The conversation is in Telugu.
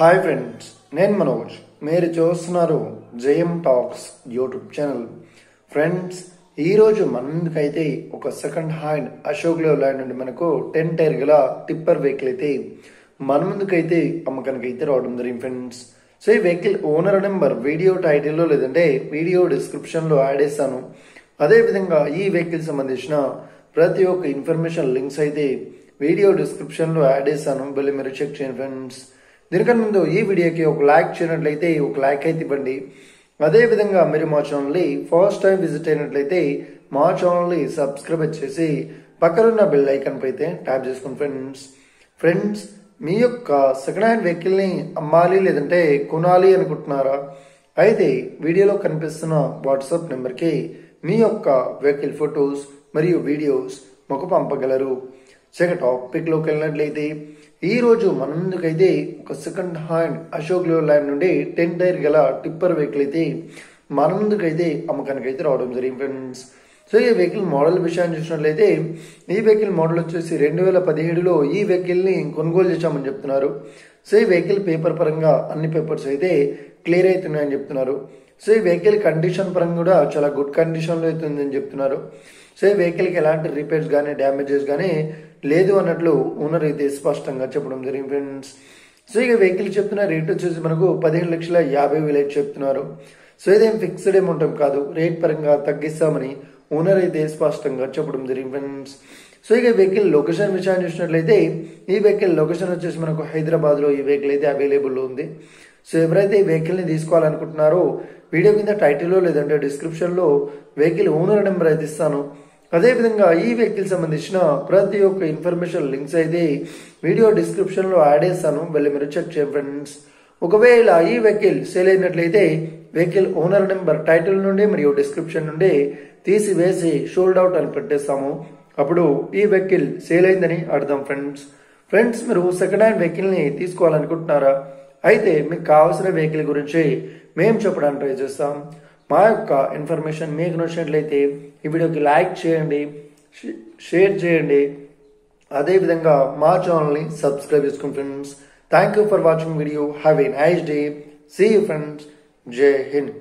హాయ్ ఫ్రెండ్స్, నేను మనోజ్. మీరు చూస్తున్నారు JM talks YouTube channel. Friends, ఈరోజు మన ముందుకైతే ఒక సెకండ్ హ్యాండ్ అశోక్ లేలాండ్ నుండి మనకు 10 టైర్ గల టిప్పర్ వెహికల్ అయితే మన ముందుకైతే అమ్మకానికి అయితే రావడం జరిగింది ఫ్రెండ్స్. సో ఈ వెహికల్ ఓనర్ నెంబర్ వీడియో టైటిల్లో లేదంటే వీడియో డిస్క్రిప్షన్లో యాడ్ చేస్తాను. అదేవిధంగా ఈ వెహికల్ సంబంధించిన ప్రతి ఒక్క ఇన్ఫర్మేషన్ లింక్స్ అయితే వీడియో డిస్క్రిప్షన్లో యాడ్ చేస్తాను. వెళ్ళి మీరు చెక్ చేయండి ఫ్రెండ్స్. దీనికన్నా ముందు ఈ వీడియోకి ఒక లైక్ చేయనట్లయితే ఒక లైక్ అయితే ఇవ్వండి. అదేవిధంగా మీరు మా ఛానల్ని ఫస్ట్ టైం విజిట్ అయినట్లయితే మా ఛానల్ని సబ్స్క్రైబ్ చేసి పక్కనున్న బెల్ ఐకాన్ అయితే ట్యాప్ చేసుకోండి ఫ్రెండ్స్. మీ యొక్క సెకండ్ హ్యాండ్ వెహికల్ని అమ్మాలి లేదంటే కొనాలి అనుకుంటున్నారా? అయితే వీడియోలో కనిపిస్తున్న వాట్సాప్ నెంబర్కి మీ యొక్క వెహికల్ ఫొటోస్ మరియు వీడియోస్ మాకు పంపగలరు. టాపిక్లోకి వెళ్ళినట్లయితే ఈరోజు మన ముందుకైతే ఒక సెకండ్ హ్యాండ్ అశోక్ లేలాండ్ నుండి 10 టైర్ గల టిప్పర్ వెహికల్ అయితే మన ముందుకైతే అమ్మకానికి అయితే రావడం జరిగింది ఫ్రెండ్స్. సో ఈ వెహికల్ మోడల్ విషయాన్ని చూసినట్లయితే ఈ వెహికల్ మోడల్ వచ్చేసి 2017లో ఈ వెహికల్ని కొనుగోలు చేశామని చెప్తున్నారు. సో ఈ వెహికల్ పేపర్ పరంగా అన్ని పేపర్స్ అయితే క్లియర్ అవుతున్నాయని చెప్తున్నారు. సో ఈ వెహికల్ కండిషన్ పరంగా కూడా చాలా గుడ్ కండిషన్లో అవుతుందని చెప్తున్నారు. సో ఈ వెహికల్కి ఎలాంటి రిపేర్స్ కానీ డ్యామేజెస్ కానీ లేదు అన్నట్లు ఓనర్ అయితే స్పష్టంగా చెప్పడం జరిగింది ఫ్రెండ్స్. సో ఇక వెహికల్ చెప్తున్న రేట్ వచ్చేసి మనకు 15,50,000 చెప్తున్నారు. సో ఇదేం ఫిక్స్డ్ అమౌంట్ కాదు, రేట్ పరంగా తగ్గిస్తామని ఓనర్ అయితే స్పష్టంగా చెప్పడం జరిగింది ఫ్రెండ్స్. సో ఇక వెహికల్ లొకేషన్ విషయాన్ని చూసినట్లయితే ఈ వెహికల్ లొకేషన్ వచ్చేసి మనకు హైదరాబాద్లో ఈ వెహికల్ అయితే అవైలబుల్లో ఉంది. సో ఎవరైతే ఈ వెహికల్ని తీసుకోవాలనుకుంటున్నారో వీడియో కింద టైటిల్లో లేదంటే డిస్క్రిప్షన్లో వెహికల్ ఓనర్ నెంబర్ అయితే ఇస్తాను. అదేవిధంగా ఈ వెహికల్ సంబంధించిన ప్రతి ఒక్క ఇన్ఫర్మేషన్ లింక్స్ అయితే వీడియో డిస్క్రిప్షన్లో యాడ్ చేస్తాను. వెళ్ళి మీరు చెక్ చేయండి ఫ్రెండ్స్. ఒకవేళ ఈ వెహికల్ సేల్ అయినట్లయితే వెహికల్ ఓనర్ నెంబర్ టైటిల్ నుండి మరియు డిస్క్రిప్షన్ నుండి తీసివేసి షోల్డ్ అవుట్ అని పెట్టేస్తాము. అప్పుడు ఈ వెహికల్ సేల్ అయిందని అర్థం ఫ్రెండ్స్. మీరు సెకండ్ హ్యాండ్ వెహికల్ని తీసుకోవాలనుకుంటున్నారా? అయితే మీకు కావాల్సిన వెహికల్ గురించి మేము చెప్పడానికి ట్రై చేస్తాం. మా యొక్క ఇన్ఫర్మేషన్ మీకు నచ్చినట్లయితే ఈ వీడియోకి లైక్ చేయండి, షేర్ చేయండి. అదేవిధంగా మా ఛానల్ని సబ్స్క్రైబ్ చేసుకోండి friends. Thank you for watching video. Have a nice day. See you friends. జై హింద్.